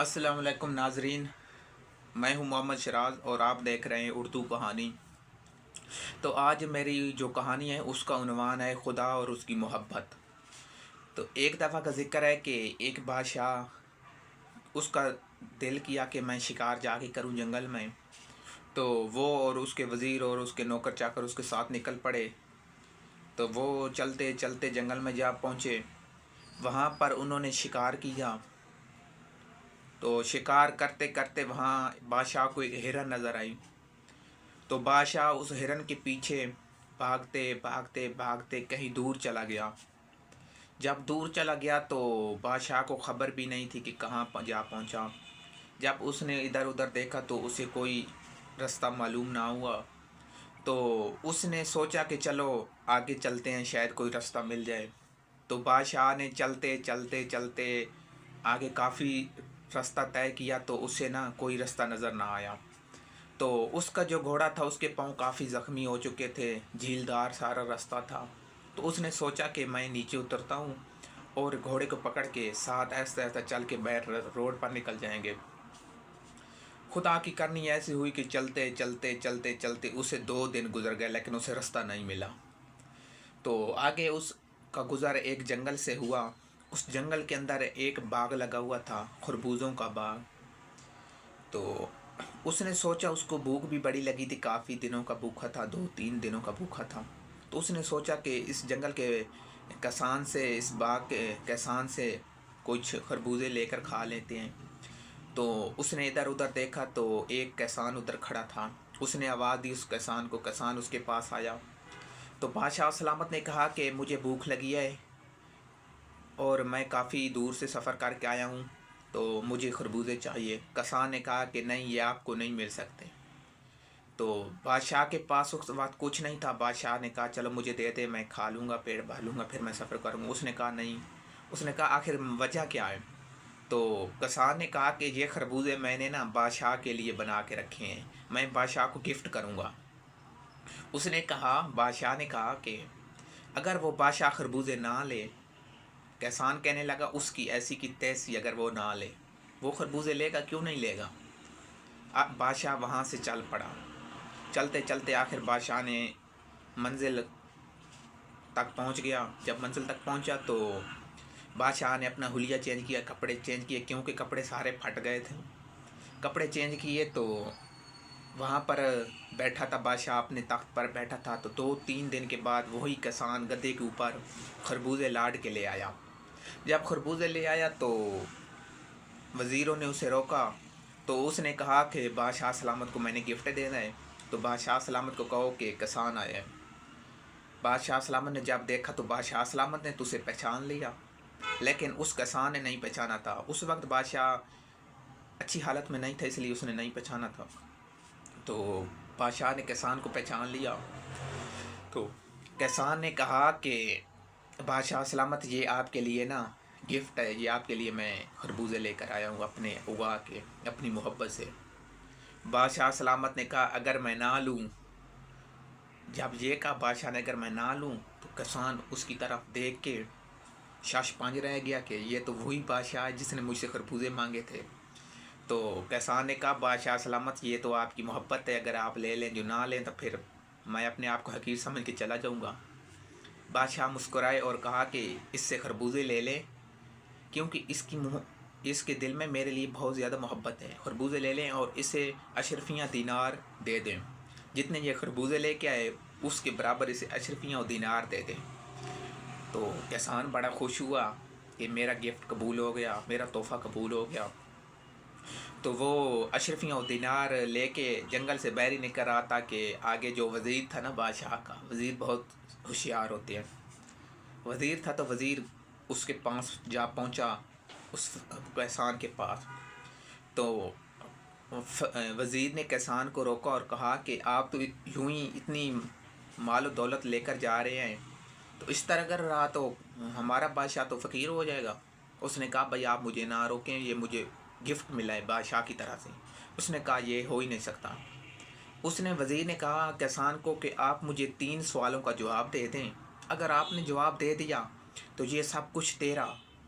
अस्सलाम वालेकुम नाजरीन। मैं हूं मोहम्मद शराज और आप देख रहे हैं उर्दू कहानी। तो आज मेरी जो कहानी है उसका उन्वान है खुदा और उसकी मोहब्बत। तो एक दफ़ा का ज़िक्र है कि एक बादशाह, उसका दिल किया कि मैं शिकार जाके करूं जंगल में। तो वो और उसके वज़ीर और उसके नौकर चाकर उसके साथ निकल पड़े। तो वो चलते चलते जंगल में जा पहुँचे। वहाँ पर उन्होंने शिकार किया। तो शिकार करते करते वहाँ बादशाह को एक हिरन नज़र आई। तो बादशाह उस हिरन के पीछे भागते भागते भागते कहीं दूर चला गया। जब दूर चला गया तो बादशाह को खबर भी नहीं थी कि कहाँ जा पहुँचा। जब उसने इधर उधर देखा तो उसे कोई रास्ता मालूम ना हुआ। तो उसने सोचा कि चलो आगे चलते हैं, शायद कोई रास्ता मिल जाए। तो बादशाह ने चलते चलते चलते आगे काफ़ी रास्ता तय किया तो उसे ना कोई रास्ता नज़र ना आया। तो उसका जो घोड़ा था उसके पाँव काफ़ी ज़ख्मी हो चुके थे, झीलदार सारा रास्ता था। तो उसने सोचा कि मैं नीचे उतरता हूँ और घोड़े को पकड़ के साथ ऐसा ऐसा चल के बैठ रोड पर निकल जाएंगे। खुदा की करनी ऐसी हुई कि चलते चलते चलते चलते उसे 2 दिन गुजर गए लेकिन उसे रास्ता नहीं मिला। तो आगे उसका गुज़र एक जंगल से हुआ। उस जंगल के अंदर एक बाग लगा हुआ था, खरबूजों का बाग। तो उसने सोचा, उसको भूख भी बड़ी लगी थी, काफ़ी दिनों का भूखा था, 2-3 दिनों का भूखा था। तो उसने सोचा कि इस जंगल के किसान से, इस बाग के किसान से कुछ खरबूजे लेकर खा लेते हैं। तो उसने इधर उधर देखा तो एक किसान उधर खड़ा था। उसने आवाज़ दी उस किसान को, किसान उसके पास आया। तो बादशाह सलामत ने कहा कि मुझे भूख लगी है और मैं काफ़ी दूर से सफ़र करके आया हूँ, तो मुझे खरबूजे चाहिए। किसान ने कहा कि नहीं, ये आपको नहीं मिल सकते। तो बादशाह के पास उस वक्त कुछ नहीं था। बादशाह ने कहा चलो मुझे दे दे, मैं खा लूँगा, पेट भर लूँगा, फिर मैं सफ़र करूँगा। उसने कहा नहीं। उसने कहा आखिर वजह क्या है? तो किसान ने कहा कि ये खरबूजे मैंने ना बादशाह के लिए बना के रखे हैं, मैं बादशाह को गिफ्ट करूँगा। उसने कहा, बादशाह ने कहा कि अगर वो बादशाह खरबूजे ना ले, किसान कहने लगा उसकी ऐसी की तैसी, अगर वो ना ले, वो खरबूजे लेगा क्यों नहीं लेगा। अब बादशाह वहाँ से चल पड़ा। चलते चलते आखिर बादशाह ने मंजिल तक पहुँच गया। जब मंजिल तक पहुँचा तो बादशाह ने अपना हुलिया चेंज किया, कपड़े चेंज किए, क्योंकि कपड़े सारे फट गए थे। कपड़े चेंज किए तो वहाँ पर बैठा था बादशाह, अपने तख्त पर बैठा था। तो 2-3 दिन के बाद वही किसान गद्दे के ऊपर खरबूजे लाद के ले आया। जब खरबूजे ले आया तो वज़ीरों ने उसे रोका। तो उसने कहा कि बादशाह सलामत को मैंने गिफ्ट देना है। तो बादशाह सलामत को कहो कि किसान आया है। बादशाह सलामत ने जब देखा तो बादशाह सलामत ने तो उसे पहचान लिया, लेकिन उस किसान ने नहीं पहचाना था। उस वक्त बादशाह अच्छी हालत में नहीं था, इसलिए उसने नहीं पहचाना था। तो बादशाह ने किसान को पहचान लिया। तो किसान ने कहा कि बादशाह सलामत, ये आपके लिए ना गिफ्ट है, ये आपके लिए मैं खरबूजे लेकर आया हूँ अपने उगा के, अपनी मोहब्बत से। बादशाह सलामत ने कहा अगर मैं ना लूँ, जब ये कहा बादशाह ने अगर मैं ना लूँ, तो किसान उसकी तरफ देख के शश पंज रह गया कि ये तो वही बादशाह है जिसने मुझसे खरबूजे मांगे थे। तो किसान ने कहा बादशाह सलामत, ये तो आपकी मोहब्बत है, अगर आप ले लें, जो ना लें तो फिर मैं अपने आप को हकीर समझ के चला जाऊँगा। बादशाह मुस्कुराए और कहा कि इससे खरबूजे ले लें, क्योंकि इसके दिल में मेरे लिए बहुत ज़्यादा मोहब्बत है। खरबूजे ले लें और इसे अशरफियाँ दीनार दे दें, जितने ये खरबूजे लेके आए उसके बराबर इसे अशरफियाँ और दीनार दे दें। तो किसान बड़ा खुश हुआ कि मेरा गिफ्ट कबूल हो गया, मेरा तोहफ़ा कबूल हो गया। तो वो अशरफियाँ और दीनार लेके जंगल से बाहर ही निकल रहा था कि आगे जो वज़ीर था ना बादशाह का, वज़ीर बहुत होशियार होते हैं। वज़ीर था तो वज़ीर उसके पास जा पहुंचा, उस किसान के पास। तो वज़ीर ने किसान को रोका और कहा कि आप तो यूं ही इतनी माल और दौलत लेकर जा रहे हैं, तो इस तरह अगर रहा तो हमारा बादशाह तो फ़कीर हो जाएगा। उसने कहा भाई आप मुझे ना रोकें, ये मुझे गिफ्ट मिला है बादशाह की तरह से। उसने कहा ये हो ही नहीं सकता। उसने वज़ीर ने कहा किसान को कि आप मुझे 3 सवालों का जवाब दे दें, अगर आपने जवाब दे दिया तो ये सब कुछ तेरा,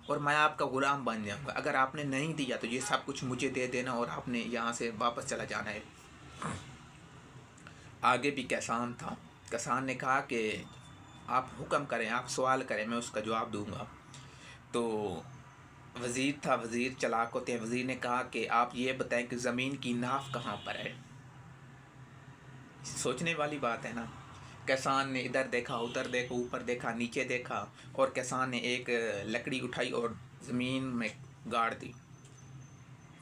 اور میں آپ کا غلام بن جاؤں گا. اگر آپ نے نہیں دیا تو یہ سب کچھ مجھے دے دینا اور آپ نے یہاں سے واپس چلا جانا ہے. آگے بھی کسان تھا. کسان نے کہا کہ آپ حکم کریں، آپ سوال کریں، میں اس کا جواب دوں گا. تو وزیر تھا، وزیر چلاک ہوتے ہیں. وزیر نے کہا کہ آپ یہ بتائیں کہ زمین کی ناف کہاں پر ہے. سوچنے والی بات ہے نا. کسان نے ادھر دیکھا، ادھر دیکھا، اوپر دیکھا، نیچے دیکھا، اور کسان نے ایک لکڑی اٹھائی اور زمین میں گاڑ دی.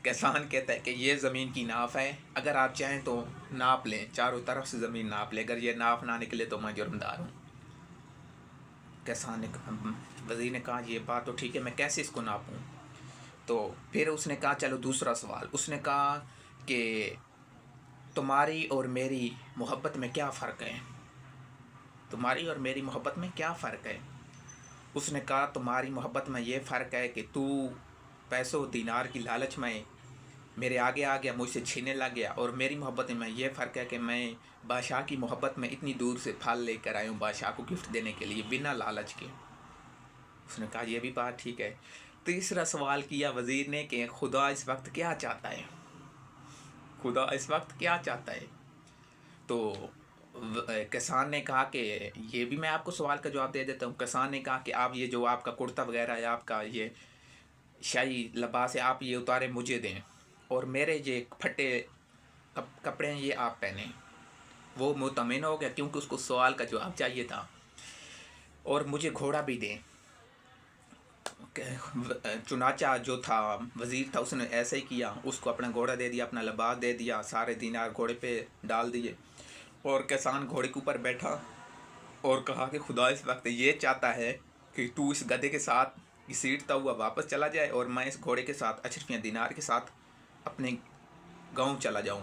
کسان کہتا ہے کہ یہ زمین کی ناف ہے، اگر آپ چاہیں تو ناپ لیں، چاروں طرف سے زمین ناپ لیں، اگر یہ ناف نہ نکلے تو میں جرمدار ہوں. کسان نے وزیر نے کہا یہ بات تو ٹھیک ہے، میں کیسے اس کو ناپوں. تو پھر اس نے کہا چلو دوسرا سوال. اس نے کہا کہ تمہاری اور میری محبت میں کیا فرق ہے. تمہاری اور میری محبت میں کیا فرق ہے. اس نے کہا تمہاری محبت میں یہ فرق ہے کہ تو پیسوں دینار کی لالچ میں میرے آگے آ گیا، مجھ سے چھینے لگ گیا، اور میری محبت میں یہ فرق ہے کہ میں بادشاہ کی محبت میں اتنی دور سے پھل لے کر آیا ہوں بادشاہ کو گفٹ دینے کے لیے بنا لالچ کے. اس نے کہا یہ بھی بات ٹھیک ہے. تیسرا سوال کیا وزیر نے کہ خدا اس وقت کیا چاہتا ہے. خدا اس وقت کیا چاہتا ہے. تو کسان نے کہا کہ یہ بھی میں آپ کو سوال کا جواب دے دیتا ہوں. کسان نے کہا کہ آپ یہ جو آپ کا کرتا وغیرہ ہے، آپ کا یہ شاہی لباس ہے، آپ یہ اتارے مجھے دیں، اور میرے یہ پھٹے کپڑے ہیں یہ آپ پہنیں. وہ مطمئن ہو گیا کیونکہ اس کو سوال کا جواب چاہیے تھا. اور مجھے گھوڑا بھی دیں. چنانچہ جو تھا وزیر تھا اس نے ایسا ہی کیا، اس کو اپنا گھوڑا دے دیا، اپنا لباس دے دیا، سارے دینار گھوڑے پہ ڈال دیے، اور کسان گھوڑے کے اوپر بیٹھا اور کہا کہ خدا اس وقت یہ چاہتا ہے کہ تو اس گدھے کے ساتھ گھسیٹتا ہوا واپس چلا جائے اور میں اس گھوڑے کے ساتھ اشرفیاں دینار کے ساتھ اپنے گاؤں چلا جاؤں.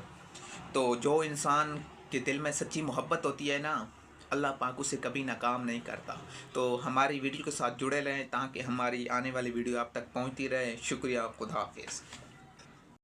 تو جو انسان کے دل میں سچی محبت ہوتی ہے نا، اللہ پاک اسے کبھی ناکام نہیں کرتا. تو ہماری ویڈیو کے ساتھ جڑے رہیں تاکہ ہماری آنے والی ویڈیو آپ تک پہنچتی رہے. شکریہ. خدا حافظ.